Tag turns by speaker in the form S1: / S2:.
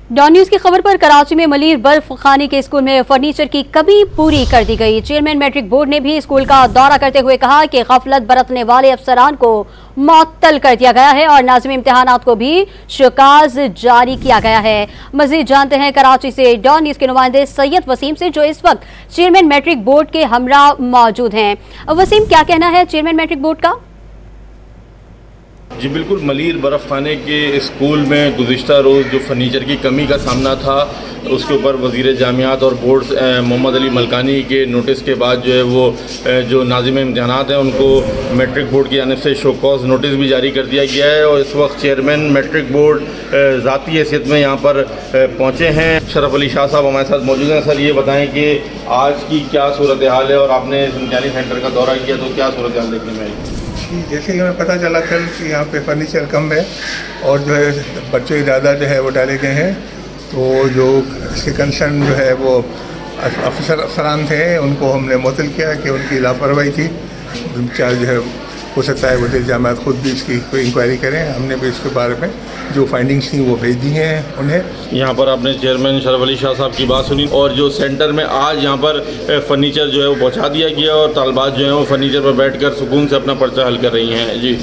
S1: Don news की खबर पर कराची में मलिर बर्फ खानी के स्कूल में फर्नीचर की कमी पूरी कर दी गई। चेयरमैन मैट्रिक बोर्ड ने भी स्कूल का दौरा करते हुए कहा कि गफलत बरतने वाले अफसरान को मुअत्तल कर दिया गया है और नाज़िम इम्तिहानात को भी शकाज जारी किया गया है। मजीद जानते हैं कराची से डॉन न्यूज के नुमाइंदे सैयद वसीम से, जो इस वक्त चेयरमैन मैट्रिक बोर्ड के हमरा मौजूद हैं। वसीम, क्या कहना है चेयरमैन मैट्रिक बोर्ड का?
S2: जी बिल्कुल, मलिर बर्फ़ खाने के स्कूल में गुज़िश्ता रोज़ जो फर्नीचर की कमी का सामना था उसके ऊपर वज़ीर जामियात और बोर्ड्स मोहम्मद अली मलकानी के नोटिस के बाद जो है वो जो नाज़िम इम्तिहानात हैं उनको मैट्रिक बोर्ड की जानिब से शो कॉज नोटिस भी जारी कर दिया गया है और इस वक्त चेयरमैन मैट्रिक बोर्ड ज़ाती हैसियत में यहाँ पर पहुँचे हैं। शरफ अली शाह साहब हमारे साथ मौजूद हैं। सर, ये बताएँ कि आज की क्या सूरत हाल है और आपने इम्तिहानी सेंटर का दौरा किया तो क्या सूरत हाल देखने में आई?
S3: जैसे कि हमें पता चला कल कि यहाँ पे फर्नीचर कम है और जो है बच्चों की दादा जो है वो डाले गए हैं, तो जो इसके कंसर्न जो है वो अफसरान थे उनको हमने मुअत्तल किया कि उनकी लापरवाही थी। चाहे जो है हो सकता है वज़ीर जामियात खुद भी इसकी कोई इंक्वायरी करें। हमने भी इसके बारे में जो फाइंडिंग्स थी वो भेज दी हैं उन्हें।
S2: यहाँ पर आपने चेयरमैन शरफ अली शाह साहब की बात सुनी और जो सेंटर में आज यहाँ पर फर्नीचर जो है वो पहुँचा दिया गया और तालबात जो है वो फर्नीचर पर बैठकर सुकून से अपना पर्चा हल कर रही हैं। जी